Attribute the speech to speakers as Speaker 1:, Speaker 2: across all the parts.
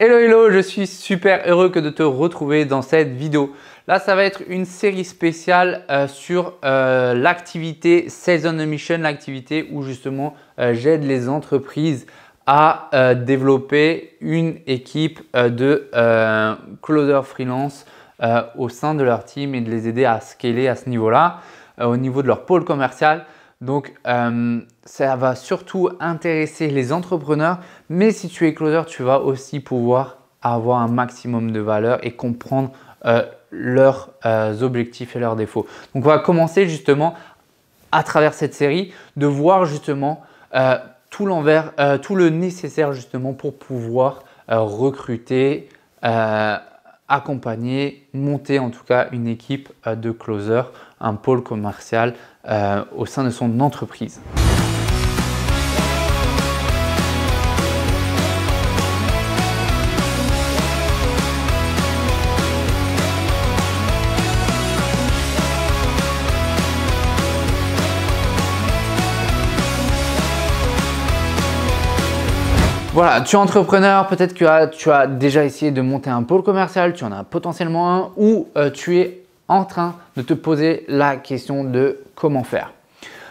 Speaker 1: Hello hello, je suis super heureux de te retrouver dans cette vidéo. Là, ça va être une série spéciale sur l'activité Sales on a Mission, l'activité où justement j'aide les entreprises à développer une équipe de closers freelance au sein de leur team et de les aider à scaler à ce niveau-là, au niveau de leur pôle commercial. Donc, ça va surtout intéresser les entrepreneurs, mais si tu es closer, tu vas aussi pouvoir avoir un maximum de valeur et comprendre leurs objectifs et leurs défauts. Donc, on va commencer justement à travers cette série de voir justement tout l'envers, tout le nécessaire justement pour pouvoir recruter, accompagner, monter en tout cas une équipe de closer, un pôle commercial au sein de son entreprise. Voilà, tu es entrepreneur, peut-être que tu as déjà essayé de monter un pôle commercial, tu en as potentiellement un ou tu es en train de te poser la question de comment faire.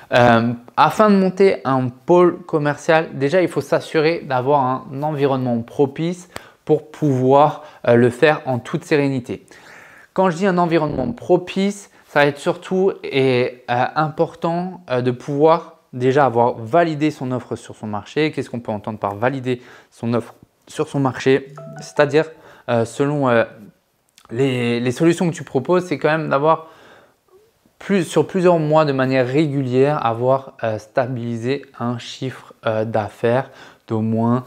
Speaker 1: Afin de monter un pôle commercial, déjà il faut s'assurer d'avoir un environnement propice pour pouvoir le faire en toute sérénité. Quand je dis un environnement propice, ça va être surtout important de pouvoir déjà avoir validé son offre sur son marché. Qu'est-ce qu'on peut entendre par valider son offre sur son marché? C'est-à-dire selon les solutions que tu proposes, c'est quand même d'avoir sur plusieurs mois de manière régulière, avoir stabilisé un chiffre d'affaires d'au moins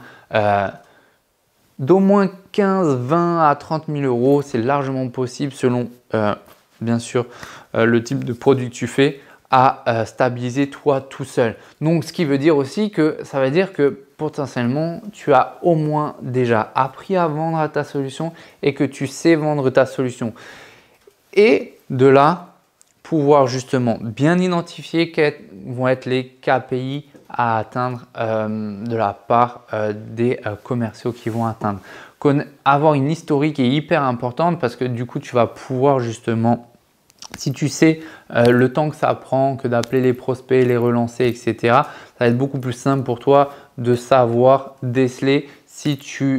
Speaker 1: 15, 20 à 30 000 euros. C'est largement possible selon bien sûr le type de produit que tu fais à stabiliser toi tout seul. Donc, ce qui veut dire aussi que ça veut dire que potentiellement, tu as au moins déjà appris à vendre ta solution et que tu sais vendre ta solution. Et de là, pouvoir justement bien identifier quels vont être les KPI à atteindre de la part des commerciaux qui vont atteindre. Avoir une historique est hyper importante parce que du coup, tu vas pouvoir justement, si tu sais le temps que ça prend, que d'appeler les prospects, les relancer, etc., ça va être beaucoup plus simple pour toi de savoir déceler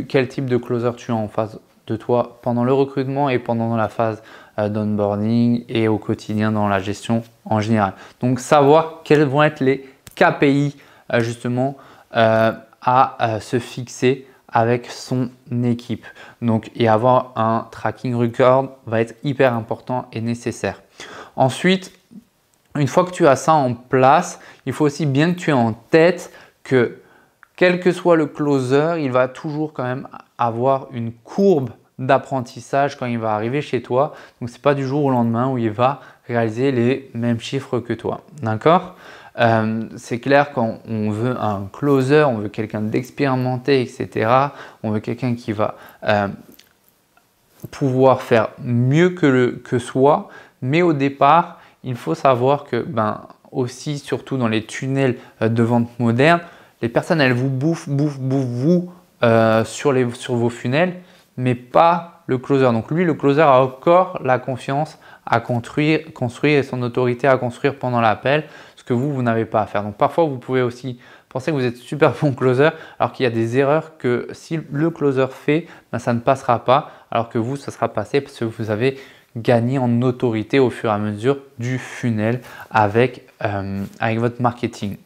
Speaker 1: quel type de closer tu as en face de toi pendant le recrutement et pendant la phase d'onboarding et au quotidien dans la gestion en général. Donc, savoir quels vont être les KPI justement à se fixer avec son équipe. Donc, et avoir un tracking record va être hyper important et nécessaire. Ensuite, une fois que tu as ça en place, il faut aussi bien que tu aies en tête que quel que soit le closer, il va toujours quand même avoir une courbe d'apprentissage quand il va arriver chez toi. Donc, ce n'est pas du jour au lendemain où il va réaliser les mêmes chiffres que toi. D'accord ? C'est clair, quand on veut un closer, on veut quelqu'un d'expérimenté, etc. On veut quelqu'un qui va pouvoir faire mieux que soi. Mais au départ, il faut savoir que aussi, surtout dans les tunnels de vente moderne, les personnes, elles vous bouffent sur vos funnels, mais pas le closer. Donc lui, le closer a encore la confiance à construire et son autorité à construire pendant l'appel, ce que vous n'avez pas à faire. Donc parfois, vous pouvez aussi penser que vous êtes super bon closer, alors qu'il y a des erreurs que si le closer fait, ça ne passera pas, alors que vous, ça sera passé parce que vous avez gagné en autorité au fur et à mesure du funnel avec votre marketing.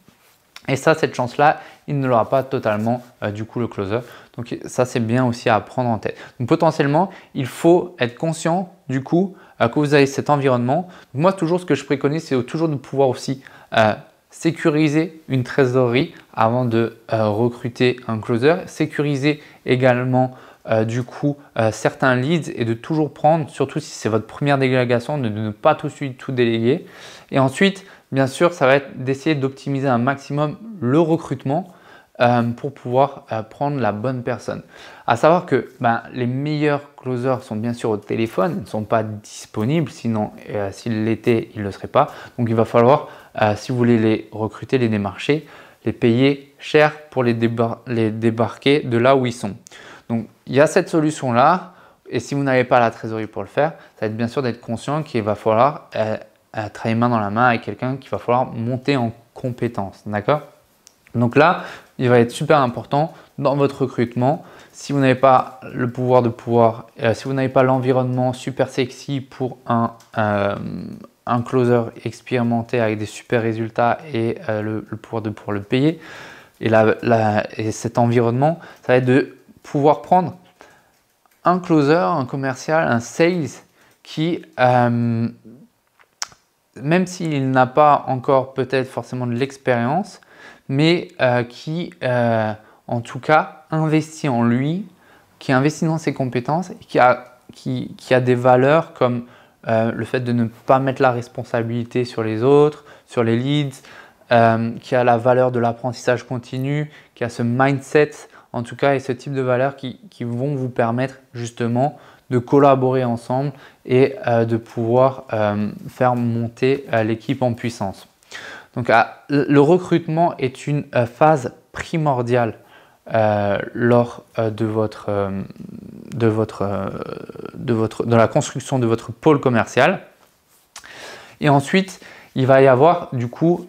Speaker 1: Et ça, cette chance-là, il ne l'aura pas totalement du coup le closer. Donc ça, c'est bien aussi à prendre en tête. Donc potentiellement, il faut être conscient du coup que vous avez cet environnement. Donc, moi, toujours ce que je préconise, c'est toujours de pouvoir aussi sécuriser une trésorerie avant de recruter un closer. Sécuriser également du coup certains leads et de toujours prendre, surtout si c'est votre première délégation, de ne pas tout de suite tout déléguer. Et ensuite, bien sûr, ça va être d'essayer d'optimiser un maximum le recrutement pour pouvoir prendre la bonne personne. À savoir que les meilleurs closers sont bien sûr au téléphone, ils ne sont pas disponibles, sinon s'ils l'étaient, ils ne le seraient pas. Donc il va falloir, si vous voulez les recruter, les démarcher, les payer cher pour les débarquer de là où ils sont. Donc, il y a cette solution-là. Et si vous n'avez pas la trésorerie pour le faire, ça va être bien sûr d'être conscient qu'il va falloir travailler main dans la main avec quelqu'un qu'il va falloir monter en compétence. D'accord? Donc là, il va être super important dans votre recrutement. Si vous n'avez pas le si vous n'avez pas l'environnement super sexy pour un closer expérimenté avec des super résultats et le pouvoir de pouvoir le payer, et cet environnement, ça va être de pouvoir prendre un closer, un commercial, un sales qui, même s'il n'a pas encore peut-être forcément de l'expérience, mais qui, en tout cas, investit en lui, qui investit dans ses compétences et qui a des valeurs comme le fait de ne pas mettre la responsabilité sur les autres, sur les leads, qui a la valeur de l'apprentissage continu, qui a ce mindset, en tout cas, et ce type de valeurs qui vont vous permettre justement de collaborer ensemble et de pouvoir faire monter l'équipe en puissance. Donc, le recrutement est une phase primordiale lors de la construction de votre pôle commercial. Et ensuite, il va y avoir du coup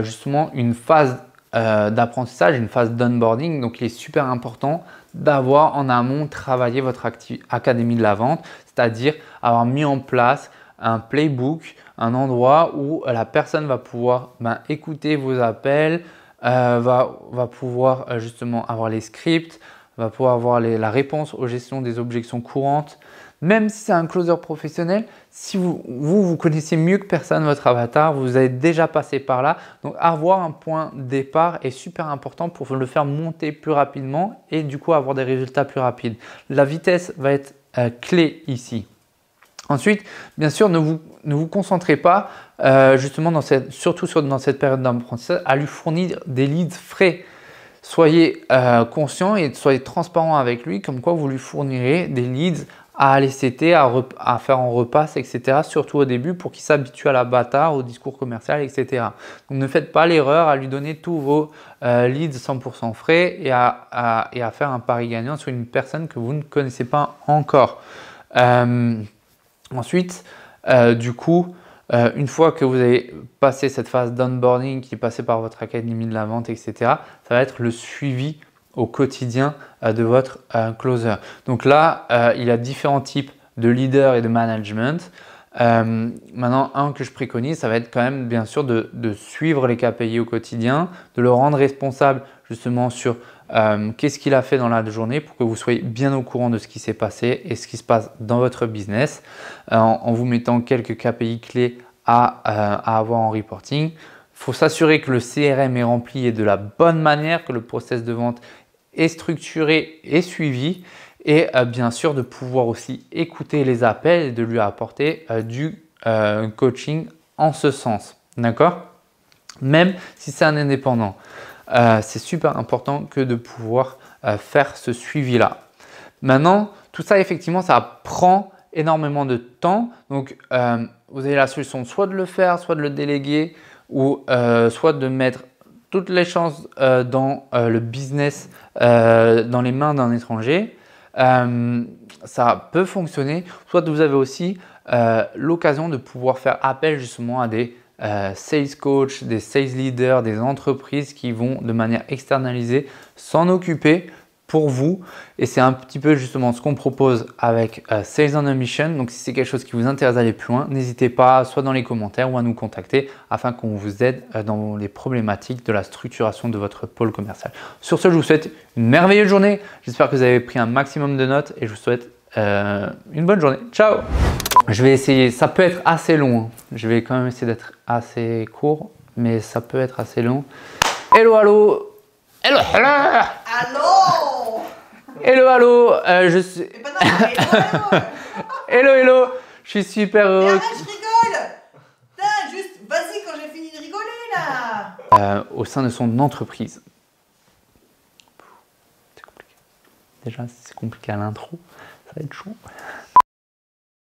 Speaker 1: justement une phase d'apprentissage, une phase d'onboarding. Donc, il est super important d'avoir en amont travaillé votre académie de la vente, c'est-à-dire avoir mis en place un playbook, un endroit où la personne va pouvoir écouter vos appels, va pouvoir justement avoir les scripts, va pouvoir avoir la réponse aux gestions des objections courantes. Même si c'est un closer professionnel, si vous connaissez mieux que personne votre avatar, vous avez déjà passé par là. Donc, avoir un point de départ est super important pour le faire monter plus rapidement et du coup avoir des résultats plus rapides. La vitesse va être clé ici. Ensuite, bien sûr, ne vous concentrez pas justement surtout dans cette période d'apprentissage à lui fournir des leads frais. Soyez conscient et soyez transparent avec lui, comme quoi vous lui fournirez des leads à LCT, à faire en repasse, etc. Surtout au début pour qu'il s'habitue à la bâtard, au discours commercial, etc. Donc ne faites pas l'erreur à lui donner tous vos leads 100% frais et à faire un pari gagnant sur une personne que vous ne connaissez pas encore. Ensuite, du coup, une fois que vous avez passé cette phase d'onboarding qui est passée par votre académie de la vente, etc., ça va être le suivi au quotidien de votre closer. Donc là, il y a différents types de leaders et de management. Maintenant, un que je préconise, ça va être quand même bien sûr de suivre les KPI au quotidien, de le rendre responsable justement sur qu'est-ce qu'il a fait dans la journée pour que vous soyez bien au courant de ce qui s'est passé et ce qui se passe dans votre business en vous mettant quelques KPI clés à avoir en reporting. Il faut s'assurer que le CRM est rempli et de la bonne manière, que le process de vente est structuré et suivi et bien sûr de pouvoir aussi écouter les appels et de lui apporter du coaching en ce sens. D'accord? Même si c'est un indépendant. C'est super important que de pouvoir faire ce suivi-là. Maintenant, tout ça, effectivement, ça prend énormément de temps. Donc, vous avez la solution soit de le faire, soit de le déléguer ou soit de mettre toutes les chances dans le business dans les mains d'un étranger. Ça peut fonctionner. Soit vous avez aussi l'occasion de pouvoir faire appel justement à des sales coach, des sales leaders, des entreprises qui vont de manière externalisée s'en occuper pour vous. Et c'est un petit peu justement ce qu'on propose avec Sales on a Mission. Donc si c'est quelque chose qui vous intéresse d'aller plus loin, n'hésitez pas soit dans les commentaires ou à nous contacter afin qu'on vous aide dans les problématiques de la structuration de votre pôle commercial. Sur ce, je vous souhaite une merveilleuse journée. J'espère que vous avez pris un maximum de notes et je vous souhaite une bonne journée. Ciao! Je vais essayer, ça peut être assez long. Je vais quand même essayer d'être assez court, mais ça peut être assez long. Hello, hello! Hello, hello!
Speaker 2: Allô!
Speaker 1: Hello, hello! Je suis... Hello, hello! Je suis super heureux.
Speaker 2: Mais arrête, je rigole! Putain, juste, vas-y quand j'ai fini de rigoler là!
Speaker 1: Au sein de son entreprise. C'est compliqué. Déjà, si c'est compliqué à l'intro, ça va être chaud.